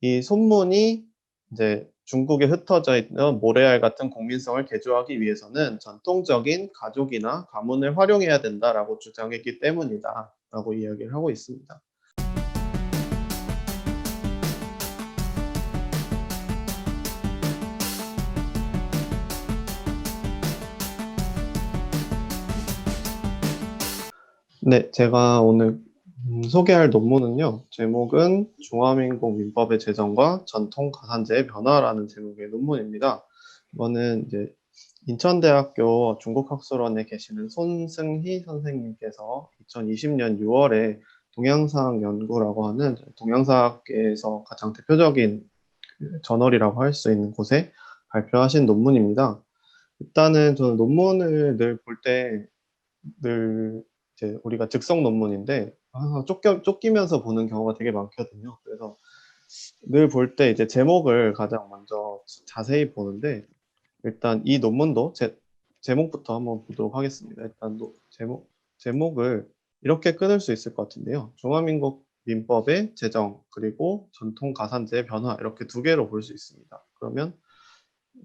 이 손문이 이제 중국에 흩어져 있는 모래알 같은 국민성을 개조하기 위해서는 전통적인 가족이나 가문을 활용해야 된다라고 주장했기 때문이다라고 이야기를 하고 있습니다. 네, 제가 오늘 소개할 논문은요. 제목은 중화민국 민법의 제정과 전통 가산제의 변화라는 제목의 논문입니다. 이거는 이제 인천대학교 중국학술원에 계시는 손승희 선생님께서 2020년 6월에 동양사학 연구라고 하는 동양사학계에서 가장 대표적인 저널이라고 할 수 있는 곳에 발표하신 논문입니다. 일단은 저는 논문을 늘 볼 때 늘 이제 우리가 즉석 논문인데 항상 쫓기면서 보는 경우가 되게 많거든요. 그래서 늘 볼 때 이제 제목을 가장 먼저 자세히 보는데 일단 이 논문도 제목부터 한번 보도록 하겠습니다. 일단 제목을 이렇게 끊을 수 있을 것 같은데요. 중화민국 민법의 제정 그리고 전통 가산제의 변화 이렇게 두 개로 볼 수 있습니다. 그러면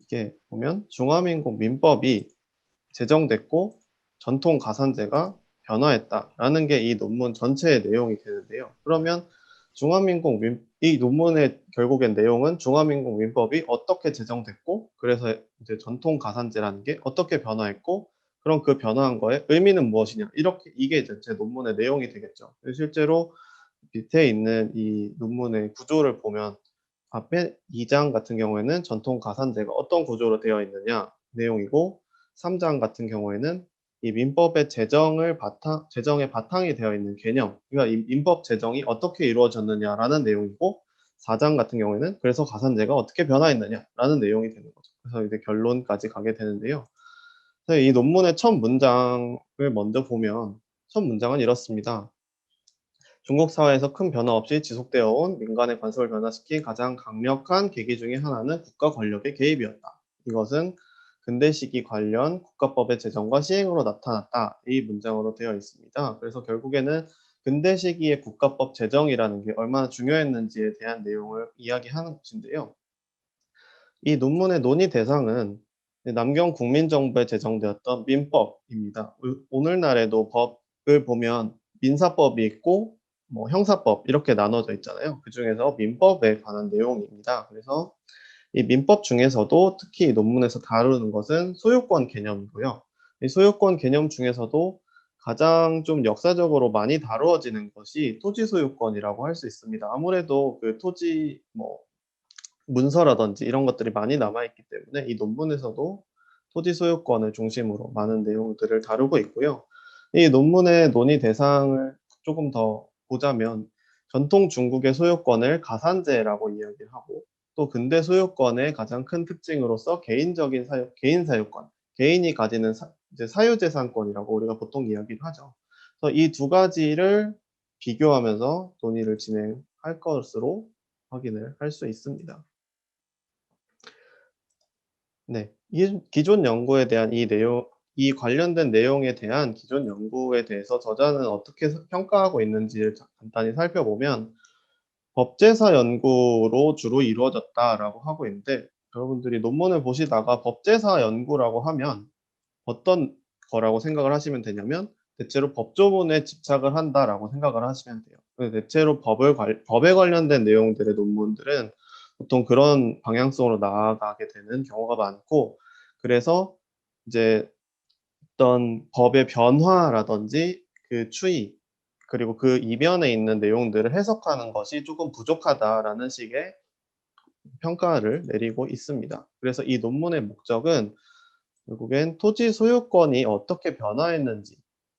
이게 보면 중화민국 민법이 제정됐고 전통 가산제가 변화했다라는 게 이 논문 전체의 내용이 되는데요. 그러면 이 논문의 결국엔 내용은 중화민국 민법이 어떻게 제정됐고 그래서 이제 전통 가산제라는 게 어떻게 변화했고 그럼 그 변화한 거에 의미는 무엇이냐 이렇게 이게 이제 제 논문의 내용이 되겠죠. 실제로 밑에 있는 이 논문의 구조를 보면 앞에 2장 같은 경우에는 전통 가산제가 어떤 구조로 되어 있느냐 내용이고 3장 같은 경우에는 이 민법의 제정의 바탕이 되어 있는 개념, 그러니까 이 민법 제정이 어떻게 이루어졌느냐라는 내용이고 4장 같은 경우에는 그래서 가산제가 어떻게 변화했느냐라는 내용이 되는 거죠. 그래서 이제 결론까지 가게 되는데요. 그래서 이 논문의 첫 문장을 먼저 보면 첫 문장은 이렇습니다. 중국 사회에서 큰 변화 없이 지속되어 온 민간의 관습을 변화시킨 가장 강력한 계기 중의 하나는 국가 권력의 개입이었다. 이것은 근대 시기 관련 국가법의 제정과 시행으로 나타났다. 이 문장으로 되어 있습니다. 그래서 결국에는 근대 시기의 국가법 제정이라는 게 얼마나 중요했는지에 대한 내용을 이야기하는 것인데요. 이 논문의 논의 대상은 남경 국민정부에 제정되었던 민법입니다. 오늘날에도 법을 보면 민사법이 있고 뭐 형사법 이렇게 나눠져 있잖아요. 그중에서 민법에 관한 내용입니다. 그래서 이 민법 중에서도 특히 이 논문에서 다루는 것은 소유권 개념이고요. 이 소유권 개념 중에서도 가장 좀 역사적으로 많이 다루어지는 것이 토지 소유권이라고 할 수 있습니다. 아무래도 그 토지 문서라든지 이런 것들이 많이 남아있기 때문에 이 논문에서도 토지 소유권을 중심으로 많은 내용들을 다루고 있고요. 이 논문의 논의 대상을 조금 더 보자면 전통 중국의 소유권을 가산제라고 이야기를 하고 또 근대 소유권의 가장 큰 특징으로서 개인 사유권, 개인이 가지는 이제 사유재산권이라고 우리가 보통 이야기를 하죠. 그래서 이 두 가지를 비교하면서 논의를 진행할 것으로 확인을 할 수 있습니다. 네. 이 기존 연구에 대한 이 관련된 내용에 대한 기존 연구에 대해서 저자는 어떻게 평가하고 있는지를 간단히 살펴보면 법제사 연구로 주로 이루어졌다라고 하고 있는데 여러분들이 논문을 보시다가 법제사 연구라고 하면 어떤 거라고 생각을 하시면 되냐면 대체로 법조문에 집착을 한다라고 생각을 하시면 돼요. 대체로 법에 관련된 내용들의 논문들은 보통 그런 방향성으로 나아가게 되는 경우가 많고 그래서 이제 어떤 법의 변화라든지 그 추이 그리고 그 이면에 있는 내용들을 해석하는 것이 조금 부족하다라는 식의 평가를 내리고 있습니다. 그래서 이 논문의 목적은 결국엔 토지 소유권이 어떻게 변화했는지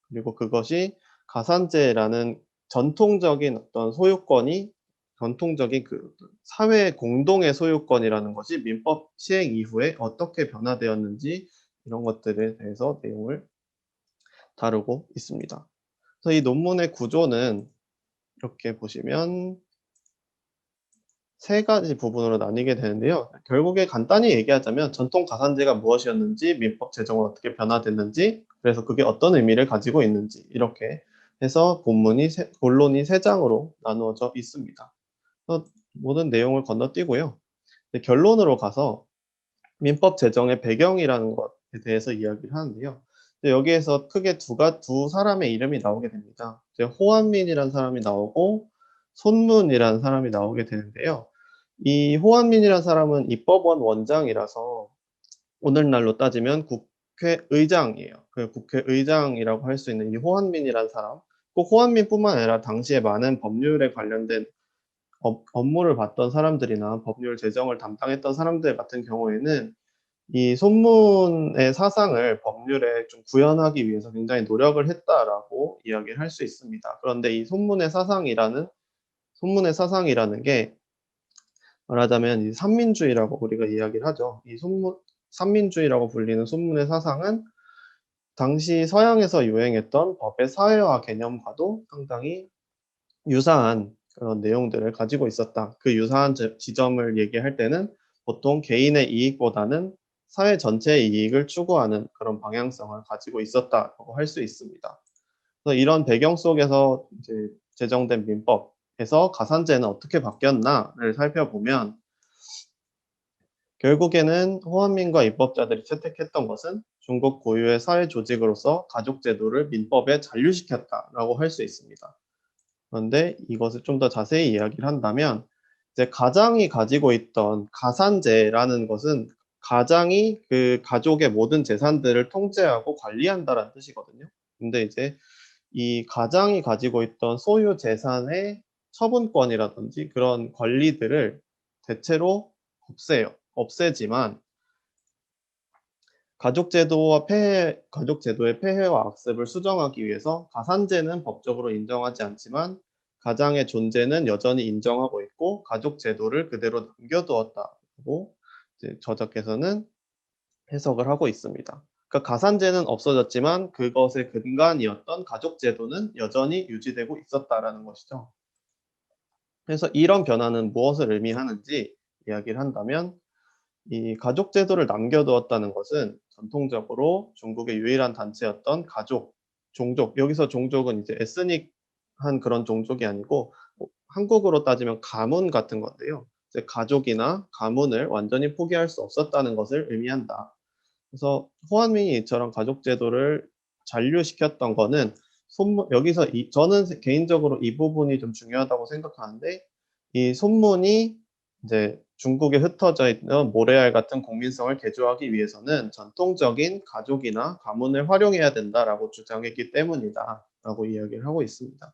그리고 그것이 가산제라는 전통적인 어떤 소유권이 전통적인 그 사회 공동의 소유권이라는 것이 민법 시행 이후에 어떻게 변화되었는지 이런 것들에 대해서 내용을 다루고 있습니다. 그래서 이 논문의 구조는 이렇게 보시면 세 가지 부분으로 나뉘게 되는데요. 결국에 간단히 얘기하자면 전통 가산제가 무엇이었는지, 민법 제정은 어떻게 변화됐는지, 그래서 그게 어떤 의미를 가지고 있는지 이렇게 해서 본론이 세 장으로 나누어져 있습니다. 모든 내용을 건너뛰고요. 결론으로 가서 민법 제정의 배경이라는 것에 대해서 이야기를 하는데요. 여기에서 크게 두 사람의 이름이 나오게 됩니다. 호한민이라는 사람이 나오고 손문이라는 사람이 나오게 되는데요. 이 호한민이라는 사람은 입법원 원장이라서 오늘날로 따지면 국회의장이에요. 그 국회의장이라고 할 수 있는 이 호한민이라는 사람, 꼭 호한민뿐만 아니라 당시에 많은 법률에 관련된 업무를 봤던 사람들이나 법률 제정을 담당했던 사람들 같은 경우에는 이 손문의 사상을 법률에 좀 구현하기 위해서 굉장히 노력을 했다라고 이야기를 할 수 있습니다. 그런데 이 손문의 사상이라는 게 말하자면 이 삼민주의라고 우리가 이야기를 하죠. 삼민주의라고 불리는 손문의 사상은 당시 서양에서 유행했던 법의 사회화 개념과도 상당히 유사한 그런 내용들을 가지고 있었다. 그 유사한 지점을 얘기할 때는 보통 개인의 이익보다는 사회 전체의 이익을 추구하는 그런 방향성을 가지고 있었다고 할 수 있습니다. 그래서 이런 배경 속에서 이제 제정된 민법에서 가산제는 어떻게 바뀌었나를 살펴보면 결국에는 호한민과 입법자들이 채택했던 것은 중국 고유의 사회 조직으로서 가족제도를 민법에 잔류시켰다라고 할 수 있습니다. 그런데 이것을 좀 더 자세히 이야기를 한다면 이제 가장이 가지고 있던 가산제라는 것은 가장이 그 가족의 모든 재산들을 통제하고 관리한다라는 뜻이거든요. 근데 이제 이 가장이 가지고 있던 소유 재산의 처분권이라든지 그런 권리들을 대체로 없애요. 없애지만 가족제도의 폐해와 악습을 수정하기 위해서 가산제는 법적으로 인정하지 않지만 가장의 존재는 여전히 인정하고 있고 가족제도를 그대로 남겨두었다고 저자께서는 해석을 하고 있습니다. 그러니까 가산제는 없어졌지만 그것의 근간이었던 가족제도는 여전히 유지되고 있었다라는 것이죠. 그래서 이런 변화는 무엇을 의미하는지 이야기를 한다면 이 가족 제도를 남겨두었다는 것은 전통적으로 중국의 유일한 단체였던 가족, 종족, 여기서 종족은 이제 에스닉한 그런 종족이 아니고 한국으로 따지면 가문 같은 건데요. 이제 가족이나 가문을 완전히 포기할 수 없었다는 것을 의미한다. 그래서 호한민이 이처럼 가족 제도를 잔류시켰던 거는 여기서 저는 개인적으로 이 부분이 좀 중요하다고 생각하는데 이 손문이 이제 중국에 흩어져 있는 모래알 같은 국민성을 개조하기 위해서는 전통적인 가족이나 가문을 활용해야 된다라고 주장했기 때문이다라고 이야기를 하고 있습니다.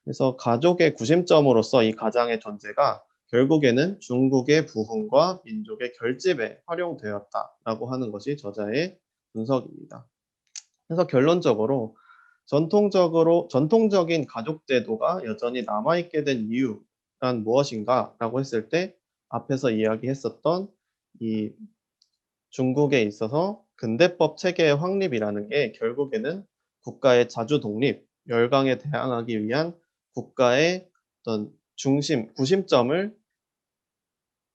그래서 가족의 구심점으로서 이 가장의 존재가 결국에는 중국의 부흥과 민족의 결집에 활용되었다라고 하는 것이 저자의 분석입니다. 그래서 결론적으로 전통적인 가족 제도가 여전히 남아있게 된 이유란 무엇인가라고 했을 때 앞에서 이야기했었던 이 중국에 있어서 근대법 체계의 확립이라는 게 결국에는 국가의 자주 독립, 열강에 대항하기 위한 국가의 어떤 구심점을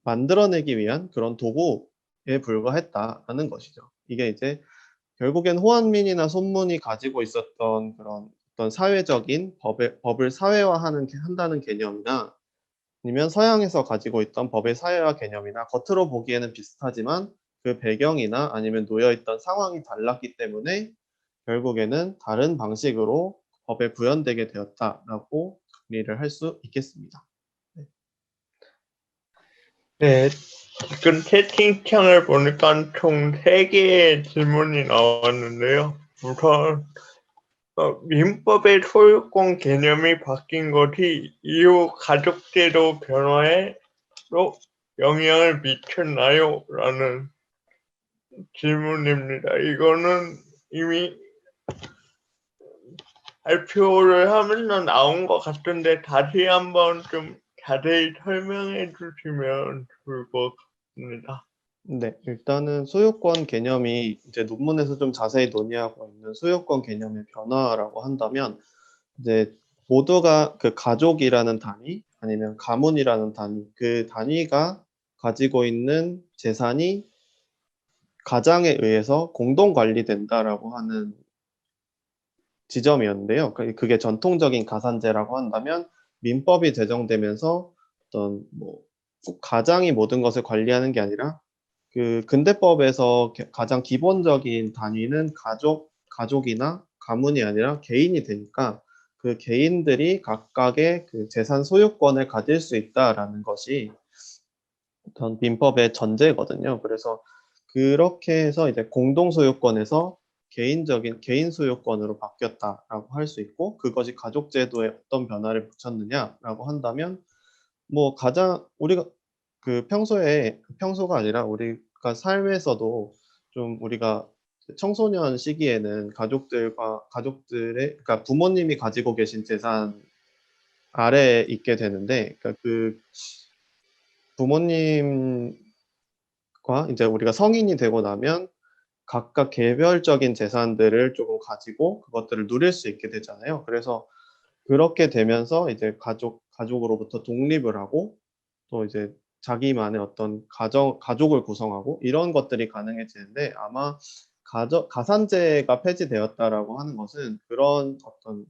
만들어내기 위한 그런 도구에 불과했다라는 것이죠. 이게 이제 결국엔 호한민이나 손문이 가지고 있었던 그런 어떤 사회적인 법을 한다는 개념이나 아니면 서양에서 가지고 있던 법의 사회화 개념이나 겉으로 보기에는 비슷하지만 그 배경이나 아니면 놓여있던 상황이 달랐기 때문에 결국에는 다른 방식으로 법에 구현되게 되었다라고 정리를 할 수 있겠습니다. 네. 네, 지금 채팅창을 보니까 총 3개의 질문이 나왔는데요. 우선 민법의 소유권 개념이 바뀐 것이 이후 가족제도 변화에도 영향을 미쳤나요? 라는 질문입니다. 이거는 이미 발표를 하면서 나온 것 같은데 다시 한번 좀 자세히 설명해 주시면 좋을 것 같습니다. 네, 일단은 소유권 개념이 이제 논문에서 좀 자세히 논의하고 있는 소유권 개념의 변화라고 한다면 이제 모두가 그 가족이라는 단위 아니면 가문이라는 단위 그 단위가 가지고 있는 재산이 가장에 의해서 공동 관리된다라고 하는 지점이었는데요. 그게 전통적인 가산제라고 한다면 민법이 제정되면서 어떤 꼭 가장이 모든 것을 관리하는 게 아니라 그 근대법에서 가장 기본적인 단위는 가족이나 가문이 아니라 개인이 되니까 그 개인들이 각각의 그 재산 소유권을 가질 수 있다라는 것이 어떤 민법의 전제거든요. 그래서 그렇게 해서 이제 공동 소유권에서 개인 소유권으로 바뀌었다라고 할 수 있고, 그것이 가족 제도에 어떤 변화를 미쳤느냐라고 한다면 가장 우리가 그 평소가 아니라 우리가 삶에서도 좀 우리가 청소년 시기에는 가족들의 그러니까 부모님이 가지고 계신 재산 아래에 있게 되는데, 그러니까 그 부모님과 이제 우리가 성인이 되고 나면 각각 개별적인 재산들을 조금 가지고 그것들을 누릴 수 있게 되잖아요. 그래서 그렇게 되면서 이제 가족으로부터 독립을 하고 또 이제 자기만의 어떤 가족을 구성하고 이런 것들이 가능해지는데, 아마 가산제가 폐지되었다라고 하는 것은 그런 어떤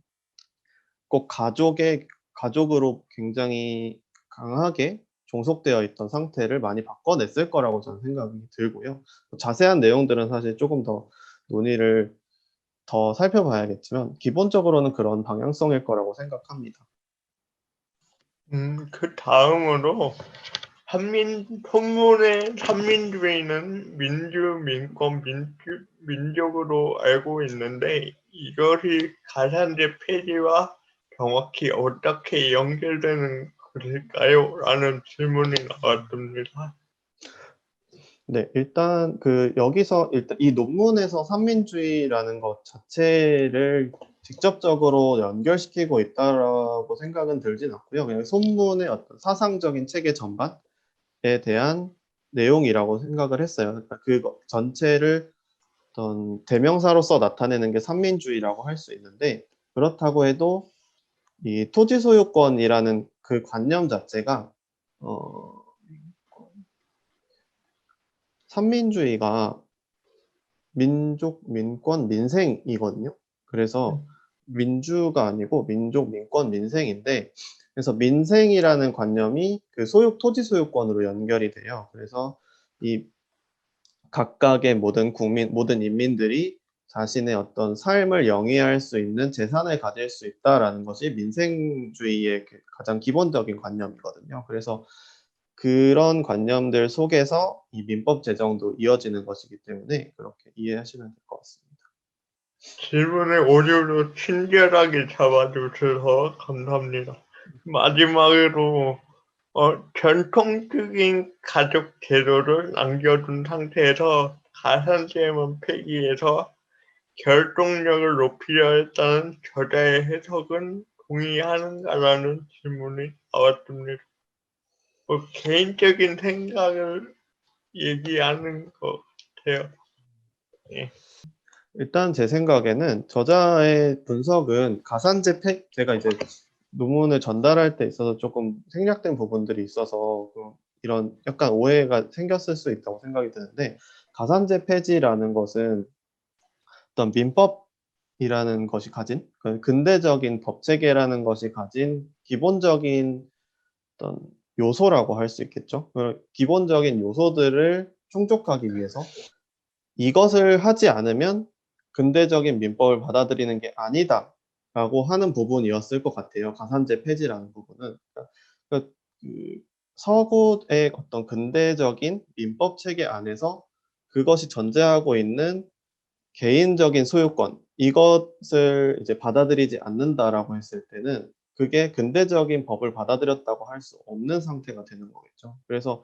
꼭 가족으로 굉장히 강하게 종속되어 있던 상태를 많이 바꿔냈을 거라고 저는 생각이 들고요. 자세한 내용들은 사실 조금 더 논의를 더 살펴봐야겠지만 기본적으로는 그런 방향성일 거라고 생각합니다. 그 다음으로 본문의 삼민주의는 민주, 민권, 민족으로 알고 있는데 이것이 가산제 폐지와 정확히 어떻게 연결되는 것일까요? 라는 질문이 나왔습니다. 네, 일단 여기서 일단 이 논문에서 삼민주의라는 것 자체를 직접적으로 연결시키고 있다라고 생각은 들진 않고요. 그냥 논문의 어떤 사상적인 체계 전반에 대한 내용이라고 생각을 했어요. 그러니까 그 전체를 어떤 대명사로서 나타내는 게 삼민주의라고 할 수 있는데, 그렇다고 해도 이 토지 소유권이라는 그 관념 자체가 삼민주의가 민족, 민권, 민생이거든요. 그래서 민주가 아니고 민족, 민권, 민생인데, 그래서 민생이라는 관념이 그 토지 소유권으로 연결이 돼요. 그래서 이 각각의 모든 인민들이 자신의 어떤 삶을 영위할 수 있는 재산을 가질 수 있다라는 것이 민생주의의 가장 기본적인 관념이거든요. 그래서 그런 관념들 속에서 이 민법 제정도 이어지는 것이기 때문에 그렇게 이해하시면 될 것 같습니다. 질문의 오류를 친절하게 잡아주셔서 감사합니다. 마지막으로 전통적인 가족 제도를 남겨둔 상태에서 가산세만 폐기해서 결속력을 높이려 했다는 저자의 해석은 동의하는가라는 질문이 나왔습니다. 개인적인 생각을 얘기하는 것 같아요. 예. 일단 제 생각에는 저자의 분석은 제가 이제 논문을 전달할 때 있어서 조금 생략된 부분들이 있어서 이런 약간 오해가 생겼을 수 있다고 생각이 드는데, 가산제 폐지라는 것은 어떤 민법이라는 것이 가진 근대적인 법 체계라는 것이 가진 기본적인 어떤 요소라고 할 수 있겠죠. 기본적인 요소들을 충족하기 위해서 이것을 하지 않으면 근대적인 민법을 받아들이는 게 아니다라고 하는 부분이었을 것 같아요. 가산제 폐지라는 부분은. 그러니까 그 서구의 어떤 근대적인 민법 체계 안에서 그것이 전제하고 있는 개인적인 소유권, 이것을 이제 받아들이지 않는다라고 했을 때는 그게 근대적인 법을 받아들였다고 할 수 없는 상태가 되는 거겠죠. 그래서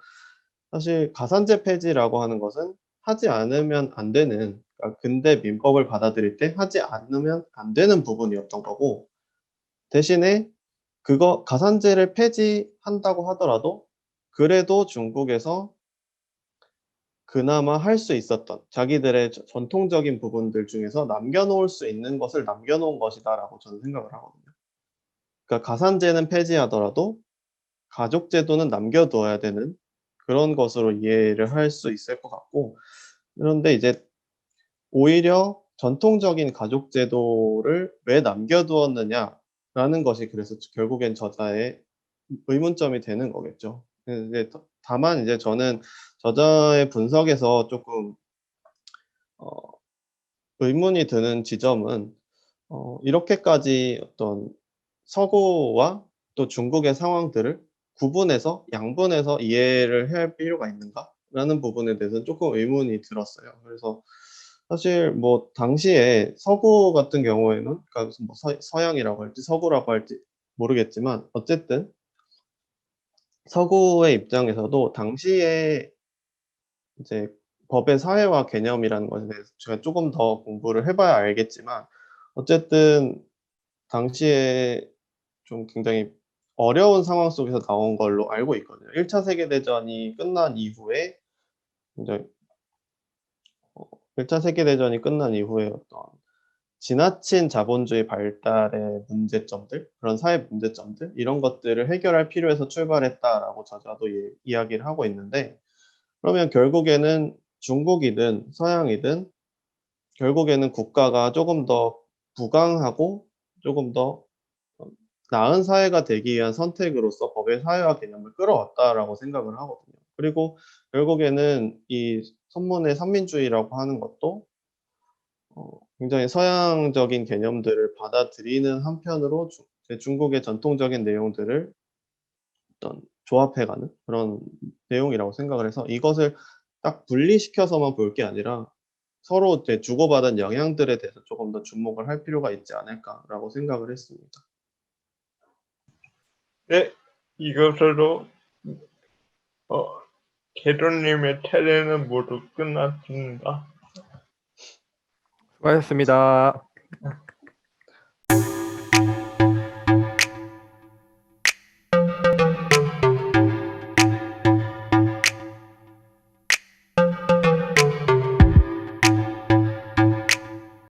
사실 가산제 폐지라고 하는 것은 하지 않으면 안 되는, 그러니까 근대 민법을 받아들일 때 하지 않으면 안 되는 부분이었던 거고, 대신에 가산제를 폐지한다고 하더라도 그래도 중국에서 그나마 할 수 있었던 자기들의 전통적인 부분들 중에서 남겨놓을 수 있는 것을 남겨놓은 것이다라고 저는 생각을 하거든요. 그러니까 가산제는 폐지하더라도 가족제도는 남겨두어야 되는 그런 것으로 이해를 할 수 있을 것 같고, 그런데 이제 오히려 전통적인 가족제도를 왜 남겨두었느냐라는 것이 그래서 결국엔 저자의 의문점이 되는 거겠죠. 이제 다만 이제 저는 저자의 분석에서 조금 어, 의문이 드는 지점은 이렇게까지 어떤 서구와 또 중국의 상황들을 구분해서 양분해서 이해를 할 필요가 있는가라는 부분에 대해서는 조금 의문이 들었어요. 그래서 사실 뭐 당시에 서구 같은 경우에는 그러니까 무슨 뭐 서양이라고 할지 서구라고 할지 모르겠지만 어쨌든 서구의 입장에서도 당시에 이제 법의 사회화 개념이라는 것에 대해서 제가 조금 더 공부를 해봐야 알겠지만 어쨌든 당시에 좀 굉장히 어려운 상황 속에서 나온 걸로 알고 있거든요. 1차 세계대전이 끝난 이후에 이제 1차 세계대전이 끝난 이후에 어떤 지나친 자본주의 발달의 문제점들, 그런 사회 문제점들 이런 것들을 해결할 필요에서 출발했다라고 저자도 이야기를 하고 있는데 그러면 결국에는 중국이든 서양이든 결국에는 국가가 조금 더 부강하고 조금 더 나은 사회가 되기 위한 선택으로서 법의 사회화 개념을 끌어왔다라고 생각을 하거든요. 그리고 결국에는 이 선문의三민주의라고 하는 것도 굉장히 서양적인 개념들을 받아들이는 한편으로 중국의 전통적인 내용들을 어떤 조합해가는 그런 내용이라고 생각을 해서 이것을 딱 분리시켜서만 볼 게 아니라 서로 이제 주고받은 영향들에 대해서 조금 더 주목을 할 필요가 있지 않을까라고 생각을 했습니다. 네, 이것으로 개도님의 차례는 모두 끝났습니다. 수고하셨습니다.